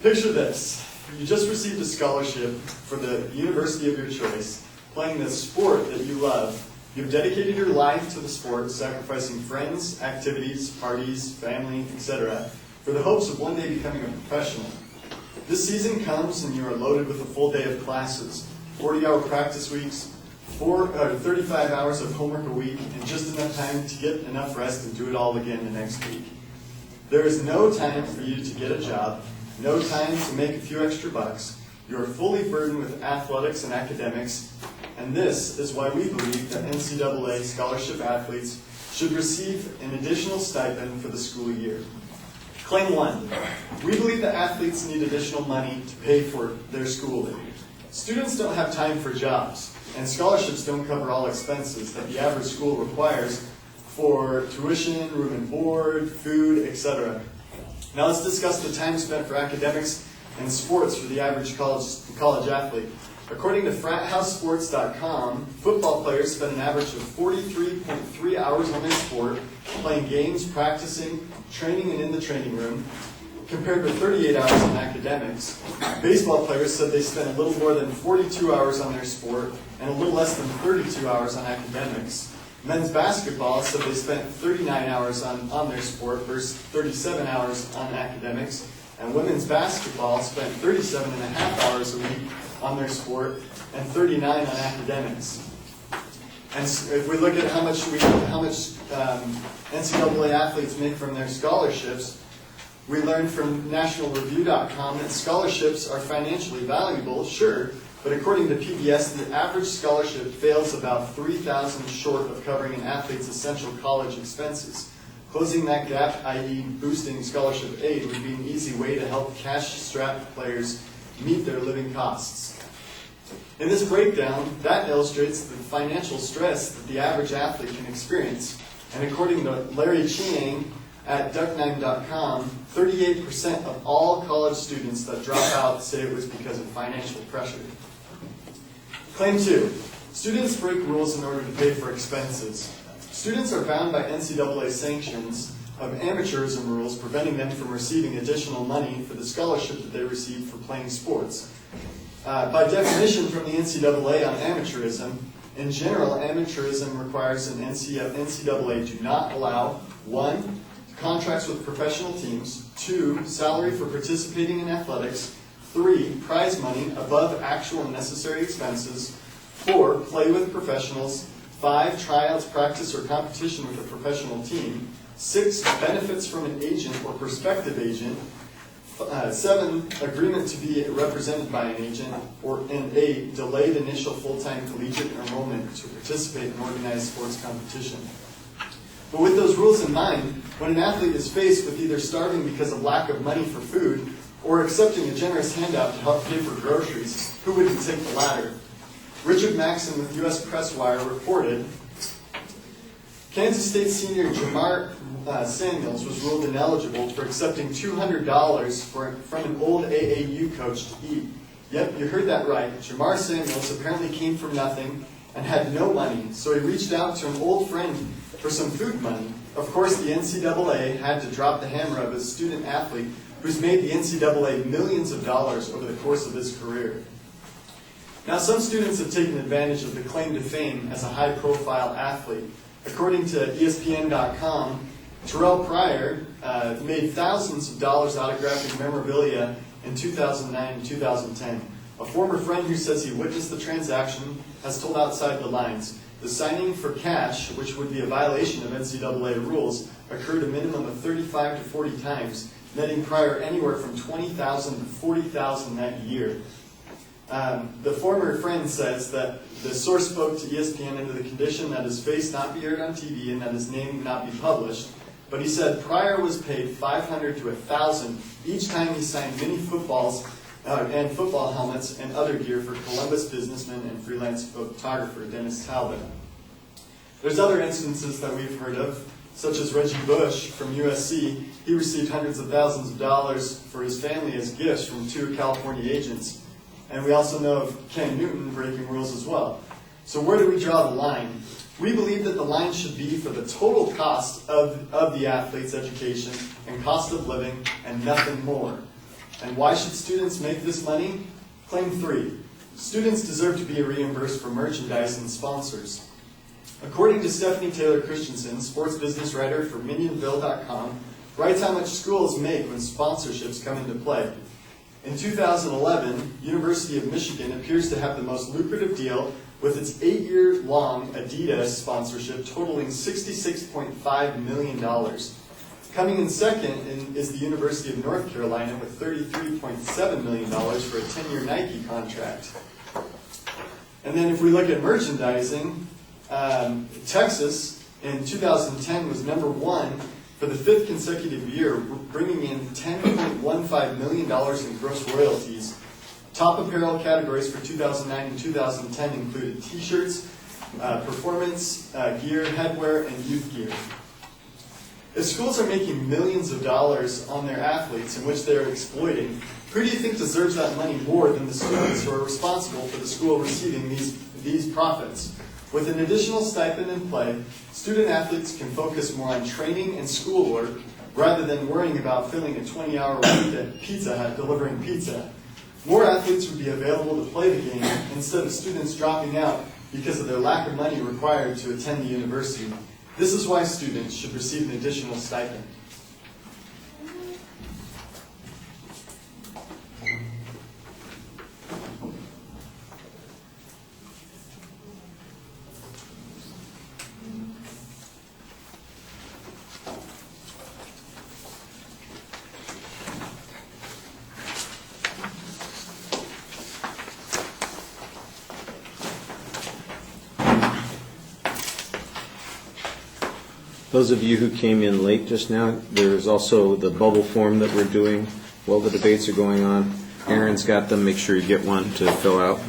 Picture this. You just received a scholarship for the university of your choice, playing the sport that you love. You've dedicated your life to the sport, sacrificing friends, activities, parties, family, etc., for the hopes of one day becoming a professional. This season comes and you are loaded with a full day of classes, 40-hour practice weeks, 35 hours of homework a week, and just enough time to get enough rest and do it all again the next week. There is no time for you to get a job, no time to make a few extra bucks. You are fully burdened with athletics and academics, and this is why we believe that NCAA scholarship athletes should receive an additional stipend for the school year. Claim 1. We believe that athletes need additional money to pay for their schooling. Students don't have time for jobs, and scholarships don't cover all expenses that the average school requires for tuition, room and board, food, etc. Now let's discuss the time spent for academics and sports for the average college athlete. According to FratHouseSports.com, football players spend an average of 43.3 hours on their sport, playing games, practicing, training, and in the training room, compared with 38 hours on academics. Baseball players said they spent a little more than 42 hours on their sport and a little less than 32 hours on academics. Men's basketball said they spent 39 hours on their sport versus 37 hours on academics. And women's basketball spent 37 and a half hours a week on their sport and 39 on academics. And if we look at how much NCAA athletes make from their scholarships, we learned from NationalReview.com that scholarships are financially valuable, sure, but according to PBS, the average scholarship fails about $3,000 short of covering an athlete's essential college expenses. Closing that gap, i.e. boosting scholarship aid, would be an easy way to help cash-strapped players meet their living costs. In this breakdown, that illustrates the financial stress that the average athlete can experience. And according to Larry Chiang at Ducknine.com, 38% of all college students that drop out say it was because of financial pressure. Claim 2. Students break rules in order to pay for expenses. Students are bound by NCAA sanctions of amateurism rules preventing them from receiving additional money for the scholarship that they receive for playing sports. By definition from the NCAA on amateurism, in general, amateurism requires an NCAA do not allow 1. Contracts with professional teams, 2. Salary for participating in athletics, 3. Prize money above actual and necessary expenses, 4. Play with professionals, 5. Tryouts, practice, or competition with a professional team, 6. Benefits from an agent or prospective agent, 7. Agreement to be represented by an agent, and 8. Delayed initial full-time collegiate enrollment to participate in organized sports competition. But with those rules in mind, when an athlete is faced with either starving because of lack of money for food or accepting a generous handout to help pay for groceries, who wouldn't take the latter? Richard Maxson with U.S. Press Wire reported, Kansas State senior Jamar Samuels was ruled ineligible for accepting $200 from an old AAU coach to eat. Yep, you heard that right. Jamar Samuels apparently came from nothing and had no money, so he reached out to an old friend for some food money. Of course, the NCAA had to drop the hammer of a student athlete who's made the NCAA millions of dollars over the course of his career. Now, some students have taken advantage of the claim to fame as a high-profile athlete. According to ESPN.com, Terrell Pryor made thousands of dollars autographing memorabilia in 2009 and 2010. A former friend who says he witnessed the transaction has told Outside the Lines, the signing for cash, which would be a violation of NCAA rules, occurred a minimum of 35 to 40 times, netting Pryor anywhere from $20,000 to $40,000 that year. The former friend says that the source spoke to ESPN under the condition that his face not be aired on TV and that his name not be published. But he said Pryor was paid $500 to $1,000 each time he signed mini footballs and football helmets and other gear for Columbus businessman and freelance photographer Dennis Talbot. There's other instances that we've heard of, such as Reggie Bush from USC. He received hundreds of thousands of dollars for his family as gifts from 2 California agents. And we also know of Ken Newton breaking rules as well. So where do we draw the line? We believe that the line should be for the total cost of the athlete's education and cost of living and nothing more. And why should students make this money? Claim 3. Students deserve to be reimbursed for merchandise and sponsors. According to Stephanie Taylor Christensen, sports business writer for MinionVille.com, writes how much schools make when sponsorships come into play. In 2011, University of Michigan appears to have the most lucrative deal with its 8-year-long Adidas sponsorship totaling $66.5 million. Coming in second is the University of North Carolina with $33.7 million for a 10-year Nike contract. And then if we look at merchandising, Texas in 2010 was number 1 for the 5th consecutive year, bringing in $10.15 million in gross royalties. Top apparel categories for 2009 and 2010 included t-shirts, performance gear, headwear, and youth gear. If schools are making millions of dollars on their athletes in which they are exploiting, who do you think deserves that money more than the students who are responsible for the school receiving these profits? With an additional stipend in play, student athletes can focus more on training and schoolwork rather than worrying about filling a 20-hour week at Pizza Hut delivering pizza. More athletes would be available to play the game instead of students dropping out because of their lack of money required to attend the university. This is why students should receive an additional stipend. Those of you who came in late just now, there is also the bubble form that we're doing while the debates are going on. Aaron's got them. Make sure you get one to fill out.